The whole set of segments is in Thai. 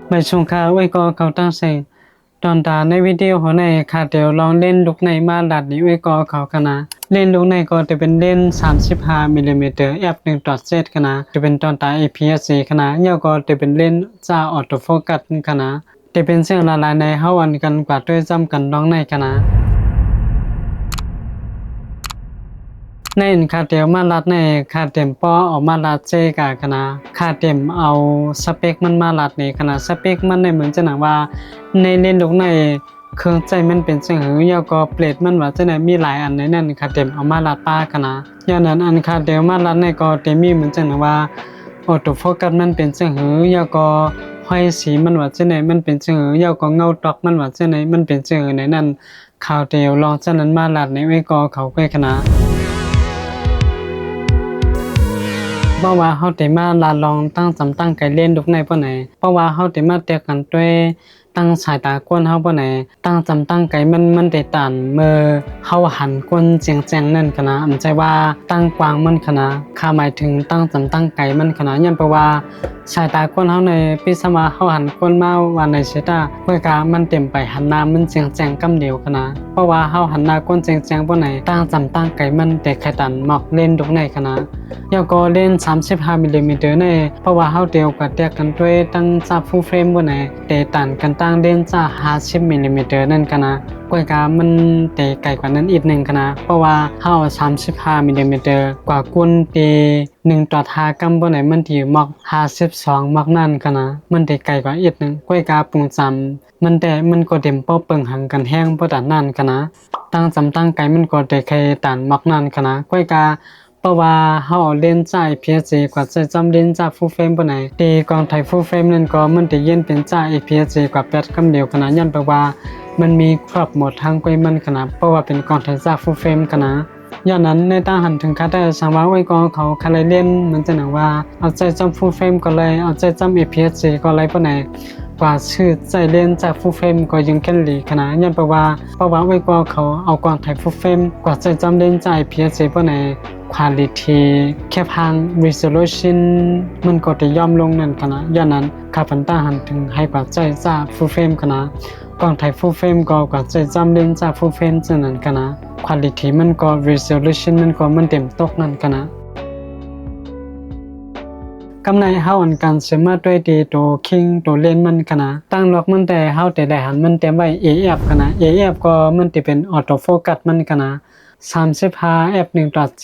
bài chung khá uy có cầu tăng sinh tròn taในวิดีโอในค่ะเดี๋ยวลองเล่นลูกในมาลัดนี้ไว้ก็เขากันนะเล่นลูกในก็จะเป็นเล่น35มิลลิเมตร f1.7 กันนะจะเป็นตอนตา APS-C กันนะเนี่ยก็จะเป็นเล่นจ้าออโต้โฟกัสกันนะจะเป็นเสียงละลายในเฮาอันกันกว่าด้วยจำกันน้องในกันนะในค่ะเดี๋ยวมาลัดในค่ะเต็มป้อออกมาลัดเจกะกันนะค่ะเต็มเอาสเปคมันมาลัดนี่กันนะสเปคมันในเหมือนจะหนังว่าในเล่นลูกในเครื่องใจมันเป็นเสียงหือยาวก็เปลดมันว่าจะไหนมีหลายอันในนั้นค่ะเต็มเอามาลัดป้ากันนะย้อนนั้นอันค่ะเดี๋ยวมาลัดในก็เต็มมีเหมือนจะหนังว่าออโต้โฟกัสมันเป็นเสียงหือยาวก็ห้อยสีมันว่าจะไหนมันเป็นเสียงหือยาวก็เงาตอกมันว่าจะไหนมันเป็นเสียงหืในนั้นข่าวเดียวลองจะนั้นมาลัดในไว้ก็เขาใกล้กันนะเพราะว่าเฮาได้มาลาลองตั้งจำตั้งไกเล่นลูกในปานไหนเพราะว่าเฮาได้มาเตียกันด้วยตั้งสายตากวนเฮาปานไหนตั้งจำตั้งไกมันได้ตันเมื่อเฮาหันกวนเจียงแจงนั่นคะนะอันใจว่าตั้งกว้างมันคะนะข้าหมายถึงตั้งจำตั้งไกมันคะนะย้อนแปลว่าสายตากวนเฮาในปิสมาเฮาหันกวนมาว่าในเสตาเมื่อกามันเต็มไปหันหน้ามันเจียงแจงกำเดียวคะนะเพราะว่าเฮาหันหน้ากวนเจียงแจงปานไหนตั้งจำตั้งไกมันแต่ไขตันหมอกเล่นลูกในคะนะยาวก็เล่น35มิลลิเมตรในเพราะว่าเฮาเดียวกับเตียกันด้วยตั้งจับฟูลเฟรมบ่ไหนแต่ตันกันตั้งเล่นจะ50มิลลิเมตรนั่นกันนะกว่ากามันแต่ไกลกว่านั้นอีกนึงกันนะเพราะว่าเฮา35มิลลิเมตรกว่ากุนตี1/5กำบ่ไหนมันที่มัก52มักนั่นกันนะมันได้ไกลกว่าอีกนึงกว่ากาปรุงจำมันแต่มันก็เต็มป้อเปิงหังกันแห้งบ่ตันนั่นกันนะตั้งจำตั้งไกลมันก็ได้ไกลตันมักนั่นกันนะกว่ากาเพราะว่าเฮาเล่นจ่าย APS-C กว่าจะจำเล่นจากฟูลเฟรมปานไหนตีกองไทยฟูลเฟรมนั่นก็มันได้เย็นเป็นจ่าย APS-C กว่า8คำเดียวขนาดย้อนแปลว่ามันมีครอบหมดทางกวยมันขนาดเพราะว่าเป็นกองไทยจากฟูลเฟรมขนาดย้อนนั้นในตาหันถึงคาได้สังว่าไว้กองเขาคาเลยเล่นมันจะหนังว่าเอาใจจำฟูลเฟรมก็เลยเอาใจจำ APS-C ก็เลยปานไหนกว่าชื่อใจเล่นจากฟูลเฟรมก็ยังแค่นหลีขนาดย้อนแปลว่าเพราะว่าไว้กองเขาเอากองไทยฟูลเฟรมกว่าใจจำเล่นจาก APS-C ปานไหนquality แค่พัง resolution มันก็จะย่อมลงนั่นคะนะย้อนนั้นข้าพันตาหันถึงให้กว่าใจจาก full frame คะนะกล้องถ่าย full frame ก็กว่าใจจำเลนจาก full frame ฉะนั้นคะนะ quality มันก็ resolution มันก็มันเต็มตกนั่นคะนะกำในเฮาอันกันเสมาด้วยดีตัวคิงตัวเลนมันคะนะตั้งล็อกมันแต่เฮาแต่ได้หันมันเต็มไว้ AF คะนะ AF ก็มันจะเป็นออโต้โฟกัสมันคะนะ35 f1.7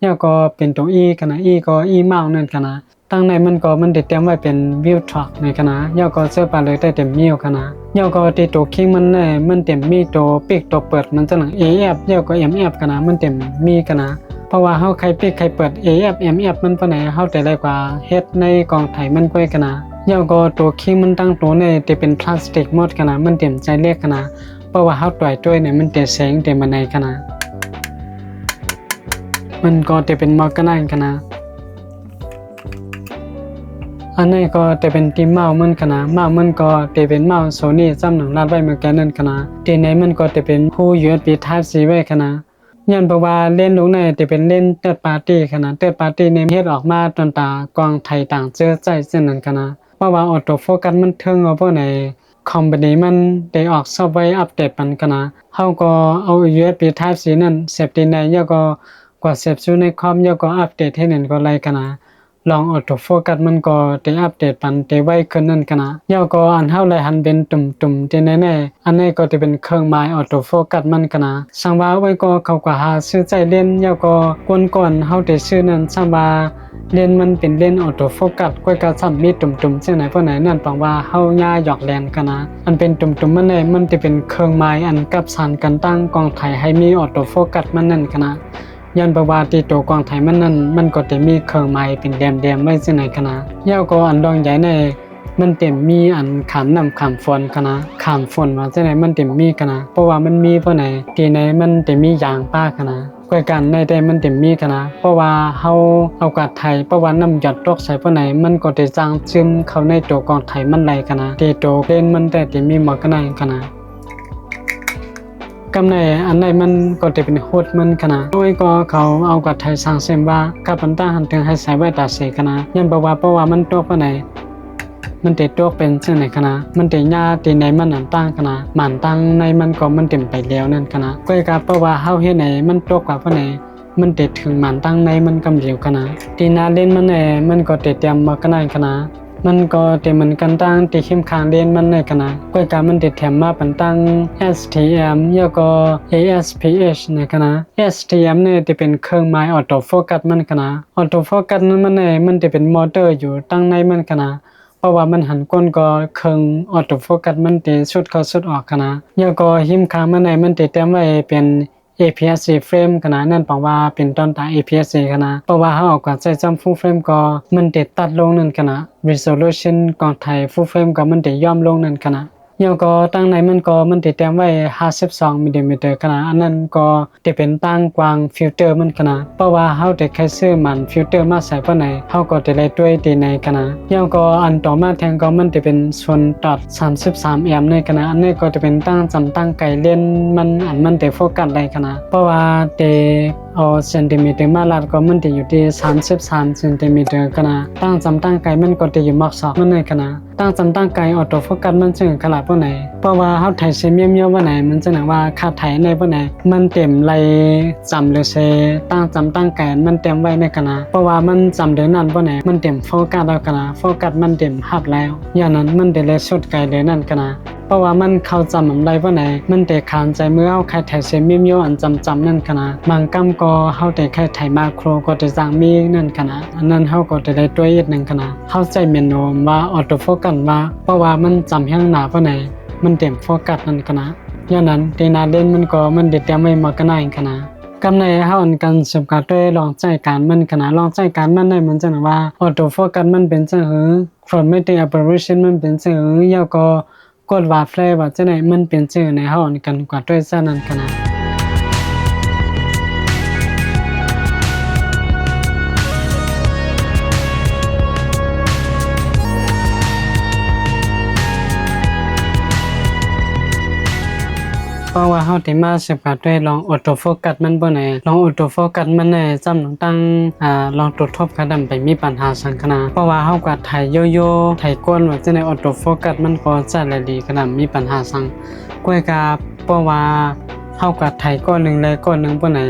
เนี่ยก็เป็นตัว E กันนะ E ก็ E เมานั่นกันนะตั้งในมันก็มันได้เตรียมไว้เป็น view track ในกันนะเนี่ยก็เสื้อปลาเลยได้เต็มมีกันนะเนี่ยก็ที่ตัวคิงมันเนี่ยมันเต็มมีตัวปิกตัวเปิดมันจะหนัง AF เนี่ยก็ MF กันนะมันเต็มมีกันนะเพราะว่าเฮาใครปิกใครเปิด AF MF มันปานไหนเฮาได้หลายกว่าเฮ็ดในกองไถมันก้อยกันนะเนี่ยก็ตัวคิงมันตั้งตัวเนี่ยที่เป็นพลาสติกหมดกันนะมันเต็มใจเล็กกันนะเพราะว่าเฮาต่อยด้วยเนี่ยมันเต็มแสงเต็มบันไดกันนะมันก็จะเป็นมอร์กานกันนะอันนี้ก็จะเป็นทีมเมาส์มันกันนะเมาส์มันก็จะเป็นเมาส์โซนี่จำหนังลาดไว้เหมือนกันนั่นกันนะทีไหนมันก็จะเป็นผู้ USB Type C ไว้กันนะย้อนเพราะว่าเล่นลงในจะเป็นเล่นเติร์ดปาร์ตี้กันนะเติร์ดปาร์ตี้ในเฮ็ดออกมาตอนตากองไทยต่างเจอใจเช่นนั้นกันนะเพราะว่าออโต้โฟกัสมันถึงเอาพวกไหนคอมพานีมันได้ออกซอฟต์แวร์อัปเดตมันกันนะเฮาก็เอา USB Type C นั่นเสียบที่ไหนแล้วก็กว่าเสียบอยู่ในคอมแล้วก็อัปเดตให้นั่นก็ไล่กันนะลองออโต้โฟกัสมันก็ได้อัปเดตปันได้ไวขึ้นนั่นกันนะแล้วก็อันเฮาไล่หันเป็นตุ่มๆที่แน่ๆอันนี้ก็จะเป็นเครื่องหมายออโต้โฟกัสมันกันนะสังว่าไว้ก็เขาก็หาซื้อใจเล่นแล้วก็ก่อนเฮาได้ซื้อนั้นสังว่าเล่นมันเป็นเล่นออโต้โฟกัสก้อยก็ซ้ำมีตุ่มๆจังไหนพวกไหนนั่นแปลว่าเฮาย่าหยอกแลนกันนะอันเป็นตุ่มๆมันได้มันจะเป็นเครื่องหมายอันกับสารกันตั้งกองไถให้มีออโต้โฟกัสมันนั่นกันนะย้อนประวัติตัวกองไทยมันนั่นมันก็จะมีเครื่องหมายเป็นแดมๆไว้จังไหนกันนะยาวก็อันดองใหญ่ในมันเต็มมีอันขามนำขามฝนกันนะขามฝนว่าจังไหนมันเต็มมีกันนะเพราะว่ามันมีเพราะไหนที่ไหนมันเต็มมียางป้ากันนะก้อยกันในแต่มันเต็มมีกันนะเพราะว่าเฮาเอากาศไทยเพราะว่าน้ำหยดตกใส่เพราะไหนมันก็จะจางซึมเข้าในตัวกองไทยมันไหลกันนะที่ตัวเล่นมันแต่ที่มีหมอกกันกันนะกำในอันใดมันก็จะเป็นโคตรมันขนาดด้วยก็เขาเอากับไทยสร้างเสมว่ากับปันต้าหันถึงให้ใส่ไว้ตาเสกนะยันเพราะว่ามันตัวปานไหน มันเตตัวเป็นเช่นไหนคณะมันเตญาตีในมันอันตั้งคณะหมันตั้งในมันก็มันเต็มไปแล้วนั่นคณะก็การเพราะว่าเฮาเฮ็ดไหนมันตกกว่าเพราะไหนมันเตถึงหมันตั้งในมันกำเดียวคณะตีนาเล่นมันมันก็เตเตรียมมาก็ได้คณะมันก็เตเหมือนกันตั้งตีเข้มข้างเล่นมันในคณะก็การมันเตแถมมาปันตั้ง STM แล้วก็ ASPH ในคณะ STM เนี่ยจะเป็นเครื่องหมายออโต้โฟกัสมันคณะออโต้โฟกัสนั้นมันจะเป็นมอเตอร์อยู่ตั้งในมันคณะเพราะว่ามันหันก้นก็เครื่องออโต้โฟกัสมันเตสุดเข้าสุดออกคณะแล้วก็หิมข้างมันมันเตเตรียมไว้เป็น APS-C frame ขนาดนั้นแปลว่าเป็นต้นตา APS-C ขนาดเพราะว่าเฮาเอากว่าใช้จำ full frame ก็มันได้ตัดลงนั่นขนาด resolution ของไทย full frame ก็มันได้ย่อมลงนั่นขนาดแล้วก็ตั้งในมันก็มันได้เตรียมไว้52มิลลิเมตรขนาดอันนั้นก็จะเป็นตั้งกว้างฟิลเตอร์มันขนาดเพราะว่าเฮาได้แค่ซื้อมันฟิลเตอร์มาใส่ปานใดเฮาก็ได้ไล่ด้วยดีในขนาดแล้วก็อันต่อมาแทงก็มันจะเป็นส่วนตัด33แอมป์ในขนาดอันนี้ก็จะเป็นตั้งไกลเลนมันมันได้โฟกัสได้ขนาดเพราะว่าเอาเซนติเมตรมาลัดก็มันจะอยู่ที่33เซนติเมตรขนาดตั้งไกลมันก็จะอยู่มักซอกมันในขนาดตั้งไกลออโต้โฟกัสมันจึงขนาดปานใดเพราะว่าเฮาถ่ายเซเมียมว่าไหนมันจะว่าค่าถ่ายในปานใดมันเต็มไล่จำหรือเซตั้งไกลมันเต็มไว้ในขนาดเพราะว่ามันจำเดือนนั้นปานใดมันเต็มโฟกัสแล้วขนาดโฟกัสมันเต็มหับแล้วอย่างนั้นมันได้เลยสุดไกลเดือนนั้นขนาดเพราะว่ามันเข้าจำอะไรปานใดมันได้ขานใจเมื่อเฮาใครถ่ายเซเมียมอันจำนั่นขนาดบางกำก็เฮาได้แค่ถ่ายมาโครก็จะสร้างมีนั่นขนาดอันนั้นเฮาก็ได้ตัวอีกนึงขนาดเฮาใจเมนูว่าออโต้โฟกัสว่าเพราะว่ามันจำแห่งหน้าปานใดมันเต็มโฟกัสนั่นขนาดอย่างนั้นตีนาเล่นมันก็มันได้เตรียมไว้มาก็ได้ขนาดกำในเฮาอันกันสำกัดด้วยลองใจการมันขนาดลองใจการมันได้มันจังว่าออโต้โฟกัสมันเป็นจังchromatic aberration มันเป็นจังแล้วก็กดว่าแฟลว่าจังได๋มันเป็นจังในเฮาอันกันกว่าด้วยซะนั่นขนาดเพราะว่าเฮาได้มาสัมผัสด้วยลองออโต้โฟกัสมันบ่ไหนลองออโต้โฟกัสมันจำตั้งลองตรวจทบกระดำไปมีปัญหาสังขนาเพราะว่าเฮาก็ถ่ายโยโย่ถ่ายก้นว่าจังได๋ออโต้โฟกัสมันก็จะละดีกระดำมีปัญหาสังกวยกาเพราะว่าเฮาก็ถ่ายก้อนนึงเลยก้อนนึงบ่ไหน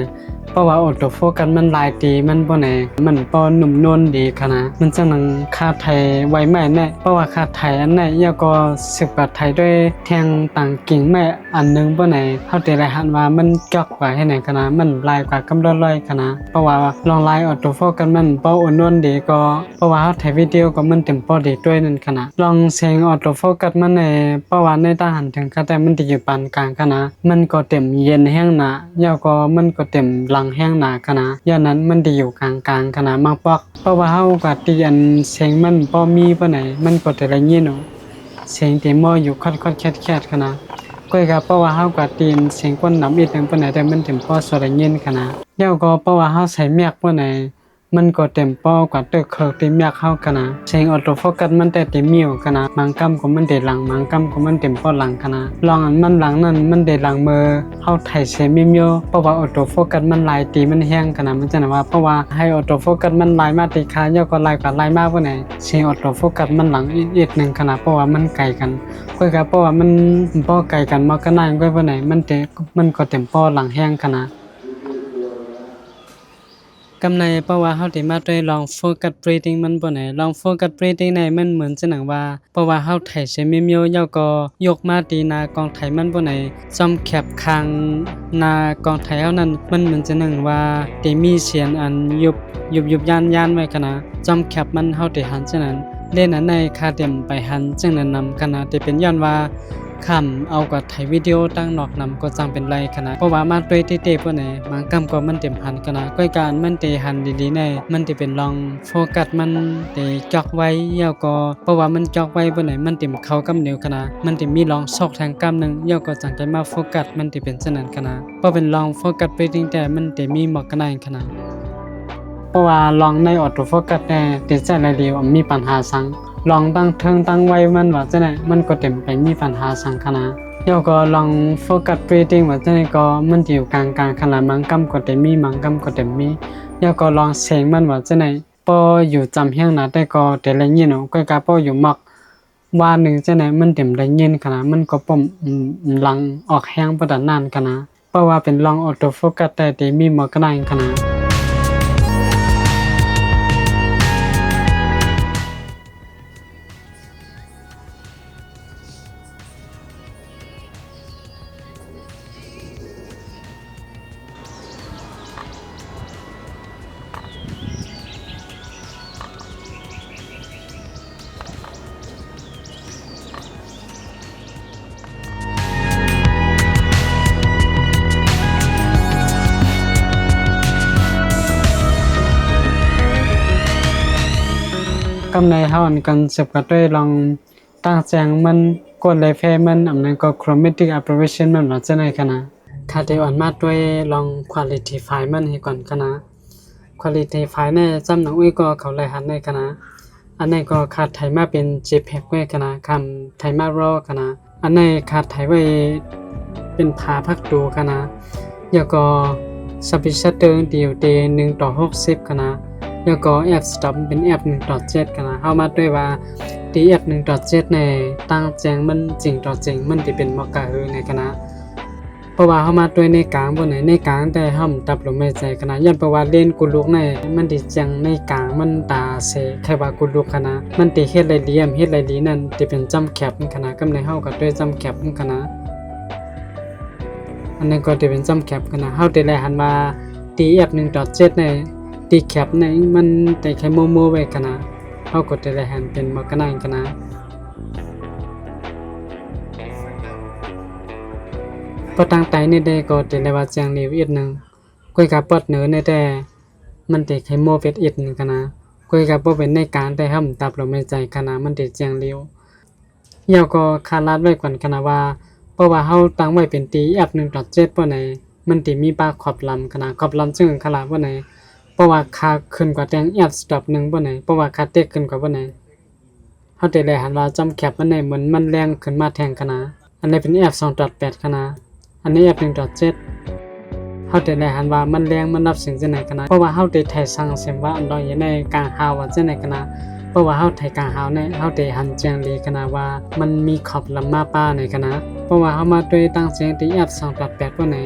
เพราะว่าออโต้โฟกัสมันหลายตีมันบ่ไหนมันปอนุ่มนวลดีขนาดมันจังนั้นค่าไทยไว้แม่แน่เพราะว่าค่าไทยอันไหนแล้วก็สึกกับไทยด้วยแทงต่างกิ่งแม่อันนึงบ่ไหนเฮาได้รายหันว่ามันจอกกว่าให้ไหนขนาดมันลายกว่ากำลังลอยขนาดเพราะว่าลองไลน์ออโต้โฟกัสมันปออ่อนนวลดีก็เพราะว่าเฮาถ่ายวิดีโอก็มันเต็มปอดีด้วยนั่นขนาดลองเสียงออโต้โฟกัสมันเพราะว่าในตาหันถึงก็แต่มันสิอยู่ปานกลางขนาดมันก็เต็มเย็นแห้งหนาแล้วก็มันก็เต็มหลังแห้งหนาขนาดอย่างนั้นมันดีอยู่กลางๆขนาดมากปอกเพราะว่าเฮาก็ตีอันเสียงมันบ่มีปานไหนมันก็ได้ละยินเสียงที่มออยู่คอดๆแคดๆขนาดก็ก็เพราะว่าเฮาก็ตีนเสียงคนนำอีกนึงปานไหนแต่มันเต็มพอสละยินขนาดแล้วก็เพราะว่าเฮาใส่เมียกปานไหนมันก็เต็มปอกว่าตึกเคตีเมียกเฮาขนาดเสียงออโต้โฟกัสมันแต่ติมิวขนาดบางกำก็มันได้หลังบางกำก็มันเต็มปอหลังขนาดลองอันมันหลังนั้นมันได้หลังมือเฮาถ่ายเสียงมิวเพราะว่าออโต้โฟกัสมันหลายตีมันแห้งขนาดมันจังว่าเพราะว่าให้ออโต้โฟกัสมันหลายมาติค่าแล้วก็หลายกว่าหลายมากปานไหนเสียงออโต้โฟกัสมันหลังอีกนึงขนาดเพราะว่ามันไกลกันก็ก็เพราะว่ามันปอไกลกันมาก็นานก็ปานไหนมันก็เต็มปอหลังแห้งขนาดกำในเพราะว่าเฮาได้มาด้วยลองโฟกัส breathing มันบ่ไหนลองโฟกัส breathing ในมันเหมือนจังว่าเพราะว่าเฮาไถใช้เมียวๆแล้วก็ยกมาตีหน้ากองไถมันบ่ไหนจอมแคบข้างหน้ากองไถเฮานั้นมันเหมือนจังว่าได้มีเสียงอันยุบย่านไว้ขนาดจอมแคบมันเฮาได้หันจังนั้นเล่นอันในคาเต็มไปหันจังนั้นนำขนาดที่เป็นย้อนว่าคำเอากับถ่ายวิดีโอตั้งนอกนำก็จังเป็นไรขนาดเพราะว่ามาด้วยเตๆพวกไหนบางกำก็มันเต็มหันขนาดก้อยการมันเตหันดีๆในมันจะเป็นลองโฟกัสมันเตจอกไว้เย่าก็เพราะว่ามันจอกไว้พวกไหนมันเต็มเข้ากำเหนียวขนาดมันจะมีลองซอกทางกำนึงเย่าก็จังใจมาโฟกัสมันจะเป็นเช่นนั้นขนาดเพราะเป็นลองโฟกัสไปจริงแต่มันจะมีหมอกกันได้ขนาดเพราะว่าลองในออโต้โฟกัสแต่ติดใจอะไรเดียวมีปัญหาสังลองตั้งเทิงตั้งไว้มันว่าจังได๋มันก็เต็มไปมีปัญหาสังขนาดแล้วก็ลองโฟกัส breathing ว่าจังได๋ก็มันอยู่กลางๆขนาดบางกำก็เต็มมีบางกำก็เต็มมีแล้วก็ลองเสียงมันว่าจังได๋พออยู่จำเฮียงหน้าแต่ก็แต่ละยินก็กะพออยู่มัก ว่าหนึ่งจะไหนมันเต็มได้เย็นขนาดมันก็ป้อมหลังออกแห้งประดันนานขนาดเพราะว่าเป็นลองออโต้โฟกัสแต่ที่มีหมอกระไดขนาดกำในเฮาอันกันเสพกันด้วยลองตั้งแจงมันกดไลเฟมันอันนั้นก็ chromatic aberration มันว่าจะไหนขนาดถ้าได้อ่อนมาด้วยลอง quality file มันให้ก่อนขนาด quality file เนี่ยจำหนังอุ้ยก็เขาเลยหันในขนาดอันนี้ก็ขาดไทยมาเป็น JPEG ไว้ขนาดคำไทยมา raw ขนาดอันนี้ขาดไทยไว้เป็นภาพพักดูขนาดแล้วก็ subshutter DLD 1:60ขนาดแล้วก็แอป stop เป็นแอป 1.7 กันนะเข้ามาด้วยว่าที่แอป 1.7 ในตั้งแจ้งมันจริงต่อจริงมันที่เป็นมอกะเฮในคณะเพราะว่าเข้ามาด้วยในกลางบนไหนในกลางแต่ห้ำตับลมไม่ใจคณะย้อนเพราะว่าเล่นกุลุกในมันที่จังในกลางมันตาเสแค่ว่ากุลุกคณะมันที่เฮ็ดไรเลี่ยมเฮ็ดไรลีนั่นที่เป็นจำแคบคณะกำในเฮากับด้วยจำแคบคณะอันนี้ก็ที่เป็นจำแคบคณะเฮาได้แลหันว่าที่แอป 1.7 ในตีแคปในมันแต่แค่โมไว้กันนะเขากดแต่ละแฮนเป็นมากระนายกันนะพอตั้งใจในได้ก็แต่ละว่าแจ้งเร็วอีกนึงคุยกับปอดเหนือในแต่มันแต่แค่โมเป็นอีกนึงกันนะคุยกับบ่เป็นในการแต่ห้ำตับลมหายใจกันนะมันได้แจ้งเร็วเหี่ยวก็คาดลัดไว้ก่อนกันนะว่าเพราะว่าเฮาตั้งไว้เป็นตีแอป 1.7 บ่ไหนมันสิมีปากขอบลำกันนะขอบลำซึ่งขนาดบ่ไหนเพราะว่าค่าขึ้นกว่าแตงแอปสต็อป1บ่ไหนเพราะว่าค่าเต็กขึ้นกว่าบ่ไหนเฮาได้แลหันว่าจำแคปมันได้เหมือนมันแรงขึ้นมาแทงคณะอันนี้เป็นแอป 2.8 คณะอันนี้แอป 1.7 เฮาได้แลหันว่ามันแรงมันรับสิ่งจังไหนคณะเพราะว่าเฮาได้ไทยสั่งเสียงว่าอันดอยในกลางหาวว่าจังไหนคณะเพราะว่าเฮาไทยกลางหาวในเฮาได้หันแจ้งเลยคณะว่ามันมีขอบลำมาป้าในคณะเพราะว่าเฮามาด้วยตั้งเสียงที่แอป 2.8 บ่ไหน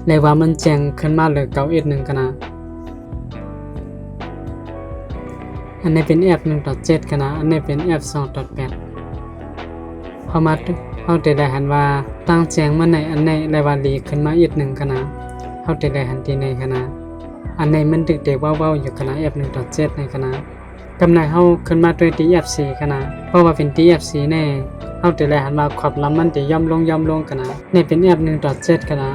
เลยว่ามันแจ้งขึ้นมาเลยเก่าอีกนึงกันนะอันนี้เป็นแอป 1.7 กันนะอันนี้เป็นแอป 2.8 พอมาเขาได้หันว่าตั้งแจ้งมาในอันนี้เลยว่าลีขึ้นมาอีกนึงกันนะเขาได้หันที่ในกันนะอันนี้มันดึกเด็กว้าวอยู่กันนะแอป 1.7 ในกันนะกำไรเขาขึ้นมาด้วย DFC กันนะเพราะว่าเป็น DFC แน่เขาได้หันว่าขอบลำมันจะย่อมลงกันนะนี่เป็นแอป 1.7 กันนะ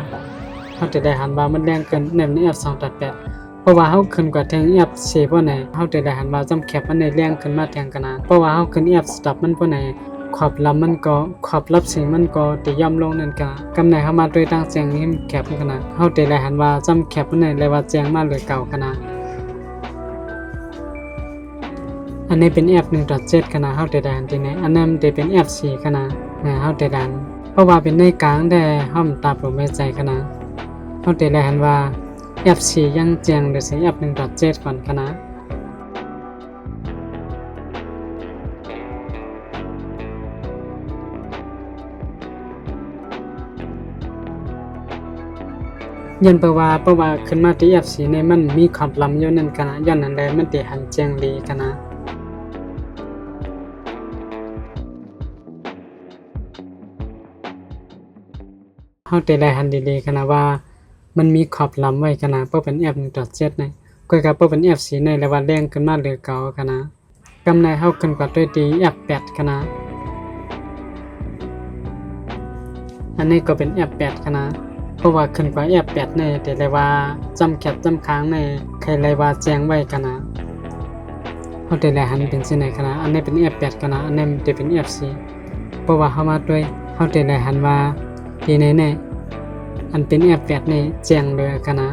เขาจะได้หันว่ามันแรงเกินในแอป 2.8 เพราะว่าเขาขึ้นกว่าแทงแอป4บ่ไหนเขาจะได้หันว่าจำแคปมันในแรงขึ้นมาแทงกันนะเพราะว่าเขาขึ้นแอป stop มันบ่ไหนขอบลำมันก็ขอบรับสิ่งมันก็ติย่อมลงนั่นกะกำไหนเข้ามาด้วยตั้งแจงนี้แคปกันนะเขาจะได้หันว่าจำแคปมันในเลยว่าแจงมาเลยเก่ากันนะอันนี้เป็นแอป 1.7 กันนะเขาจะได้หันที่ไหนอันนั้นจะเป็นแอป4กันนะเขาจะได้เพราะว่าเป็นในกลางแต่ห้ามตาผมไม่ใจกันนะเขาจะได้หันว่าแอป4ยังแจ้งโดยใช้แอป 1.7 ก่อนกันนะยันเพราะว่าขึ้นมาที่แอป4ในมันมีความล้ำอยู่นั่นกันนะย้อนนั้นแหละมันได้หันแจ้งดีกันนะเขาจะได้หันดีๆกันนะว่ามันมีขอบล้ำไว้กันนะเพราะเป็นแอป 1.7 นะก็กับเพราะเป็นแอป4ในแล้วว่าแรงขึ้นมาเลยเก่ากันนะกำไรเฮาขึ้นกว่าด้วยดีแอป8กันนะอันนี้ก็เป็นแอป8กันนะเพราะว่าขึ้นกว่าแอป8ในแต่เลยว่าจำแคปจำค้างในใครเลยว่าแจ้งไว้กันนะเฮาได้หันเป็นสิ่งไหนกันนะอันนี้เป็นแอป8กันนะอันนี้จะเป็นแอป4เพราะว่าเฮามาด้วยเฮาได้หันว่าดีในอันเป็นแอป8ในแจ้งเลยกันนะ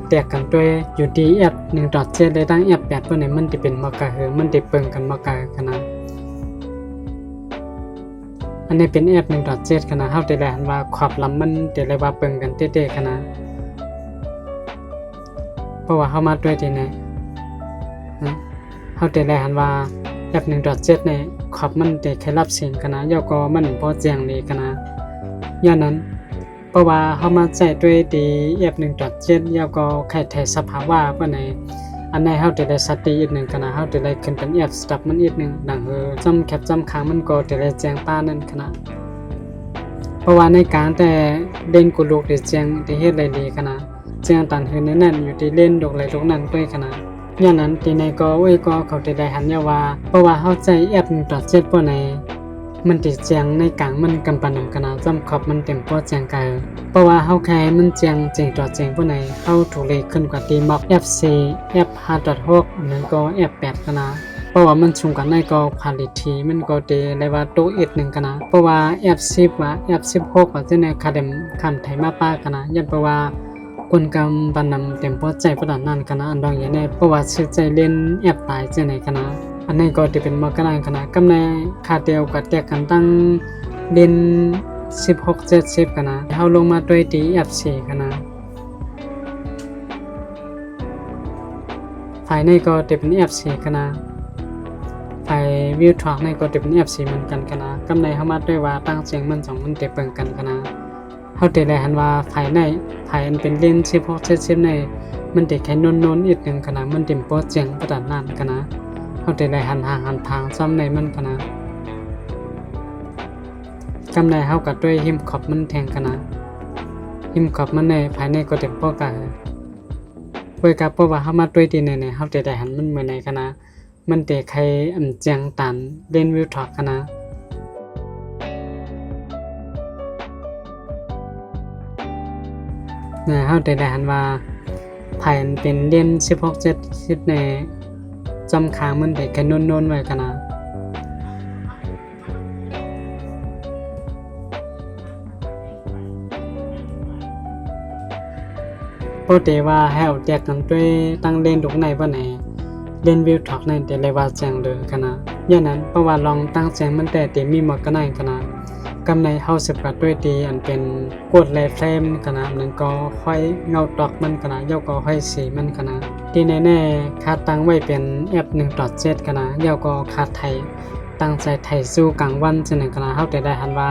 แตกกันด้วยอยู่ที่แอป 1.7 ได้ตั้งแอป8พวกนี้มันจะเป็นมากะเฮมันจะเปิงกันมากะกันนะอันนี้เป็นแอป 1.7 กันนะเฮาได้หันว่าขอบลำมันจะเลยว่าเปิงกันเต้ๆกันนะเพราะว่าเฮามาด้วยที่ไหนเฮาได้หันว่า แอป 1.7 เนี่ยขอบมันได้แค่รับเสียงกันนะย่อก็มันบ่แจ้งเลยกันนะย้อนนั้นเพราะว่าเฮามาใช้ด้วยดีแอป 1.7 ย่อก็แค่ไทยสภาวะปานใดอันไหนเฮาจะได้สติอีกหนึ่งกันนะเฮาจะได้ขึ้นเป็นแอปสต็อปมันอีกหนึ่งดังจำแคปจำค้างมันก็จะได้แจ้งป้านั่นขนาดเพราะว่าในการแต่เล่นกุลูกได้แจ้งที่เฮ็ดได้ดีขนาดแจ้งตันหือนั่นอยู่ที่เล่นดอกไหลดอกนั้นด้วยขนาดย้อนนั้นที่ในก็ก็เขาจะได้หันยาว่าเพราะว่าเฮาใจแอป 1.7 ปานใดมันติแจ้งในกลางมันกำปานำขนาดจำขอบมันเต็มพอแจ้งกันเพราะว่าเฮาแค่มันแจ้งจริงต่อจริงปานใดเฮาถูกเลขขึ้นกว่าตีม็อก F4 F5.6 อันนั้นก็ F8 ขนาดเพราะว่ามันสูงกันในก็ควอลิตี้มันก็ได้เลยว่าโตอีกนึงกันนะเพราะว่า F10 ว่า F16 ว่าจะในคาเดมคำไทยมาป้ากันนะยันเพราะว่าคนกำบันนำเต็มพอใจประดานนั่นกันนะอันดองอย่างนี้เพราะว่าชื่อใจเล่นแอปตายจะไหนกันนะอันนี้ก็จะเป็นมากกันกันนะกำในคาเดียวกับแตกกันตั้งเล่น16-70กันนะเฮาลงมาด้วยที่ F4 กันนะไฟในก็จะเป็น F4 กันนะไฟวิวทรัคในก็จะเป็น F4 เหมือนกันกันนะกำในเฮามาด้วยว่าตั้งเสียงมัน2มันเตเปิงกันกันนะเฮาได้หันว่าไฟในไฟอันเป็นเล่น16-70ในมันได้แค่นนๆอีกนึงกันนะมันเต็มโปรเสียงประดานนั่นกันนะเฮาได้หันทางซ้ำในมันกันนะกำในเฮาก็ด้วยหิมขอบมันแทงกันนะหิมขอบมันในภายในก็เต็มโปรกันเวยกับเพราะว่าเฮามาด้วยที่ในเฮาได้หันมันเหมือนในกันนะมันได้ใครแจ้งตันเล่นวิวทรัคกันนะเฮาได้หันว่าไผอันเป็นเล่น16-70ในจำค้างมันได้แค่นนๆไว้กันนะเพราะแต่ว่าให้เอาแจกกันด้วยตั้งเล่นดอกในบ่ไหนเล่นวิวทรัคในแต่เลยว่าแจ้งเลยกันนะอย่างนั้นเพราะว่าลองตั้งแจ้งมันแต่มีหมดกันได้กันนะกำในเฮาสิบกับด้วยดีอันเป็นกดไลฟ์เฟรมกันนะนั้นก็ค่อยเงาตอกมันกันนะย่อก็ค่อยสีมันกันนะที่แน่ๆคาตั้งไว้เป็นแอป 1.7 กันนะย่อก็คาไทยตั้งใจไทยสู้กลางวันจังนั้นกันนะเฮาได้หันว่า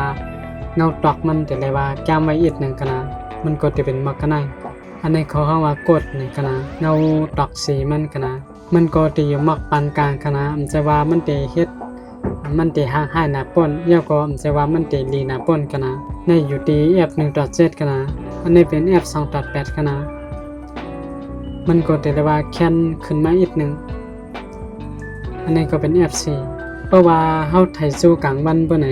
เงาตอกมันแต่เลยว่าแก้มไว้อีกนึงกันนะมันก็จะเป็นมักกันได้อันนี้เขาว่ากดนี่กันนะเงาตอกสีมันกันนะมันก็จะอยู่มักปานกลางกันนะมันจะว่ามันจะเฮ็ดมันจะห่างหายหน้าป้นย่อก็มันจะว่ามันจะลีหน้าป้นกันนะในอยู่ที่แอป 1.7 กันนะอันนี้เป็นแอป 2.8 กันนะมันก็จะได้ว่าแคนขึ้นมาอีกนึงอันนี้ก็เป็นแอป 4เพราะว่าเฮาไถสู่กลางวันบ่ไหน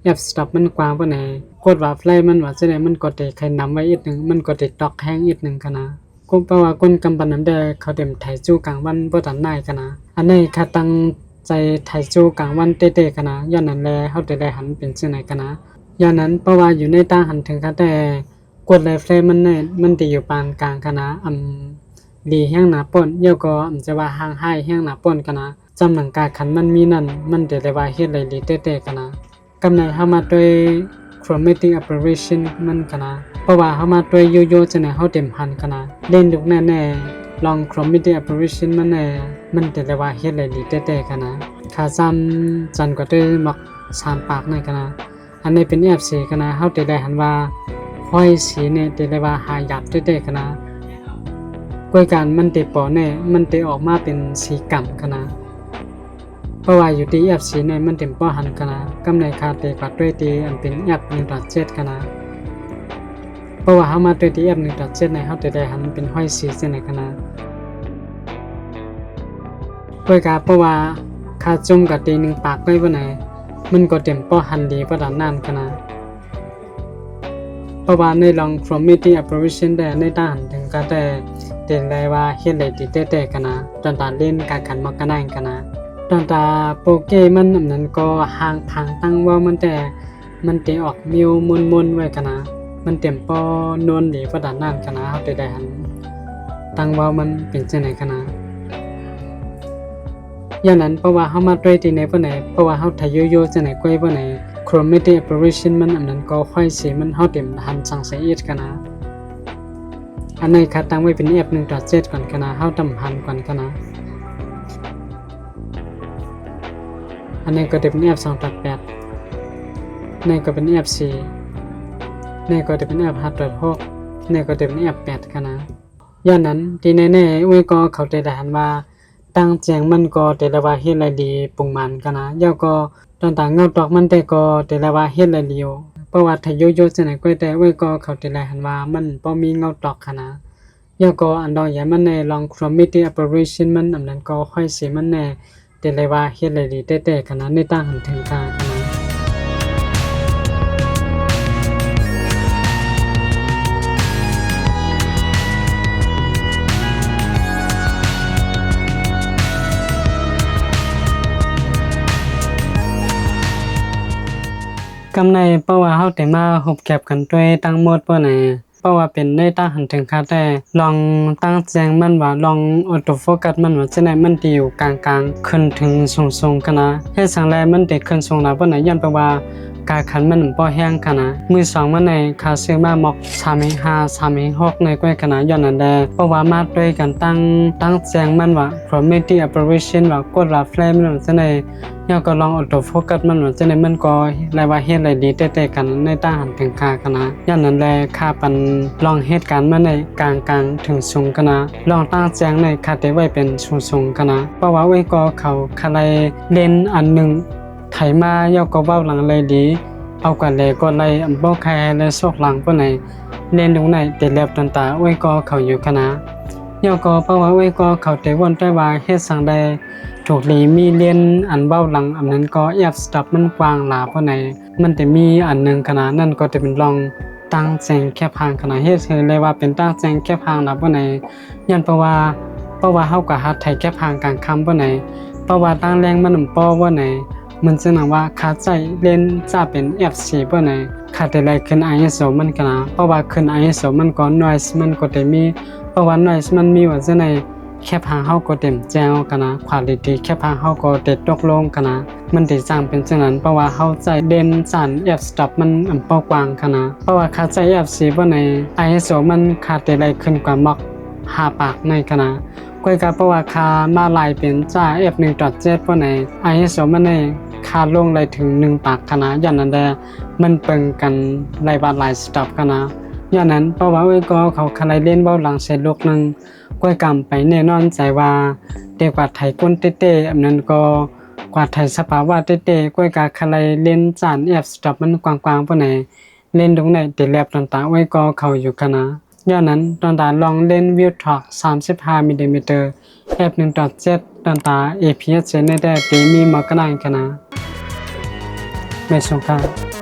แอปสต็อปมันกว้างบ่ไหนกดว่าไฟมันว่าจะได้มันก็ได้ใครนำไว้อีกนึงมันก็ได้ตอกแห้งอีกนึงกันนะก็เพราะว่าคนกำปันนั้นได้เขาเต็มไถสู่กลางวันบ่ทันได้กันนะอันนี้ค่าตั้งใจไทยจูกลางวันเต้ๆกันนะย้อนนั้นแลเฮาได้หันเป็นจังไหนกันนะย้อนนั้นเพราะว่าอยู่ในตาหันถึงกันแต่กดไลฟ์เฟรมมันเนี่ยมันติอยู่ปานกลางกันนะลีแห้งหน้าป่นเยาก็จะว่าห่างหายแห้งหน้าป่นกันนะจำหนังกาขันมันมีนั่นมันได้ว่าเฮ็ดไหลลีเต้ๆกันนะกำในเฮามาด้วย chromatic aberration มันกันนะเพราะว่าเฮามาด้วยโยๆจังไหนเฮาเต็มหันกันนะเล่นลูกแน่ๆลอง chromatic aberration มันแน่มันแต่ว่าเฮ็ดไหลลีเต้ๆกันนะค่าซ้ำจันก็ได้มัก3ปากในกันนะอันนี้เป็น F4 กันนะเฮาได้หันว่าห้อยสีเนี่ยได้ว่าหาหยัดเต้ๆกันนะกวยการมันปอแน่มันออกมาเป็นสีกำกันนะเพราะว่าอยู่ที่ F4 เนี่ยมันเต็มป้อหันกันนะกำในคาเตกว่าด้วยที่อันเป็น F 1.7 กันนะเพราะว่าเฮามาด้วยที่ F 1.7 ในเฮาได้หันเป็นห้อยสีจังไหนกันนะกวยการเพราะว่าคาจุ่มกับตี1ปากไว้บ่ไหนมันก็เต็มป้อหันดีประดานนั่นกันนะเพราะว่าในลอง chromatic aberration ได้ในด้านถึงก็ได้ได้ว่าเฮ็ดได้ดีเต้ๆกันนะตอนตาเล่นการขันมักกันได้กันนะตอนตาโปเกมันอันนั้นก็ห่างพังตั้งว่ามันแต่มันติออกมิวมุนๆไว้กันนะมันเต็มป้อนวลดีประดานนั่นกันนะเฮาได้หันตั้งว่ามันเป็นจังได๋กันนะอย่างนั้นเพราะว่าเฮามาด้วยที่ไหนบ่ไหนเพราะว่าเฮาทะโยๆจังไหนกวยบ่ไหน chromatic aberration มันอันนั้นก็ค่อยสีมันเฮาเต็มหันสังเสอีดกันนะอันนี้ค่ะตั้งไว้เป็น F 1.7 ก่อนกันนะเฮาตำหันก่อนกันนะ อันนี้ก็จะเป็น F2.8 นี่ก็เป็น F4 นี่ก็จะเป็น F5.6 นี่ก็จะเป็น F8 กันนะย้อนนั้นที่แน่ๆอุ้ยก็เข้าใจได้หันว่าตั้งแจงมันก็แต่ละว่าเฮ็ดอะไรดีปุ่งมันกันนะย่อก็ต่างๆเงาตอกมันแต่ก็แต่ละว่าเฮ็ดอะไรเดียวเพราะว่าถ้าโยๆจังไหนก็แต่อุ้ยก็เข้าใจได้หันว่ามันบ่มีเงาตอกกันนะย่อก็อันดอกอย่ามันในลอง Chromatic Operation มันอันนั้นก็ค่อยสิมันแน่แต่ละว่าเฮ็ดอะไรดีแต่ๆกันนะในตั้งหันถึงกลางกันนะกำในเพราะว่าเฮาได้มาหบแก็บกันด้วยตั้งหมดบ่ไหนเพราะว่าเป็นได้ตั้งหันถึงค่าแต่ลองตั้งแจงมันว่าลองออโตโฟกัสมันว่าจังได๋มันสิอยู่กลางๆขึ้นถึงสูงๆกันนะเฮ็ดสังแลมันได้ขึ้นสูงนะบ่ไหนย้อนเพราะว่ากาขันมันบ่แห้งกันนะมือ2มันในค่าซื้อมาหมอก3.5 3.6ในก้อยกันนะย้อนนั่นแหละเพราะว่ามาด้วยกันตั้งแจงมันว่า Chromatic Operation ว่ากดว่า flame มันจังได๋ย่อก็ลองออโตโฟกัสมันว่าจังได๋มันก็หลายว่าเฮ็ดหลายดีแต่ๆกันในตั้งหันถึงค่ากันนะย้อนนั่นแหละค่าปันลองเหตุการณ์มาในกลางถึงสูงกันนะลองตั้งแจงในค่าแต่ไว้เป็นสูงกันนะเพราะว่าไว้ก็เขาคาไลเล่นอันนึงไถมาย่อก็เว้าหลังเลยดีเอากันเลยก็ไล่บ่ใครเลยซอกหลังปานไหนเล่นตรงไหนแต่แลบตันตาไว้ก็เขาอยู่กันนะย่อก็เพราะว่าไว้ก็เขาแต่วนได้ว่าเฮ็ดสังใดถูกลีมีเรียนอันเว้าหลังอันนั้นก็แอบสต็อปมันกว้างหลาปานไหนมันจะมีอันนึงกันนะนั่นก็จะเป็นลองตั้งแจงแคบหางขนาดเฮ็ดคือเลยว่าเป็นตั้งแจงแคบหางนะบ่ไหนย้อนเพราะว่าเฮาก็หัดไทยแคบหางกลางคำบ่ไหนเพราะว่าตั้งแรงมันบ่ว่าไหนมันจึงว่าค่าใจเล่นจะเป็น F4 บ่ไหนค่าแต่ไรขึ้น ISO มันก็นะเพราะว่าขึ้น ISO มันก็ noise มันก็ได้มีเพราะว่า noise มันมีว่าจังได๋แคบหางเฮาก็เต็มแจ้วกันนะ quality แคบหางเฮาก็เต็ดตกลงกันนะมันสิสร้างเป็นจังนั้นเพราะว่าเฮาใจเด่นสั่น F stop มันเป้ากว้างกันนะเพราะว่าค่าใจ F4 บ่ใน ISO มันค่าแต่ไรขึ้นกว่ามัก5ปากในกันนะก้อยก็เพราะว่าค่ามาลายเป็นจ้า F1.7 บ่ใน ISO มันในค่าลงได้ถึง1ปากกันนะย้อนนั้นแหละมันเปิงกันหลายบาทหลายสต็อปกันนะย้อนนั้นเพราะว่าไว้ก็เขาคลายเล่นเบ้าหลังเสร็จลูกนึงก้อยกำไปแน่นอนใจว่าเด็กกว่าไทยก้นเต้ๆอันนั้นก็กว่าไทยสภาวะเต้ๆก้อยกาคลายเล่นจาน F stop มันกว้างๆปานไหนเล่นตรงไหนติแลบต่างๆไว้ก็เข้าอยู่กันนะย้อนนั้นตอนตาลองเล่นวิวทอร์ก35มิลลิเมตร F1.7 ตอนตา APS ในได้ตีมีมากระนายกันนะไม่สงการ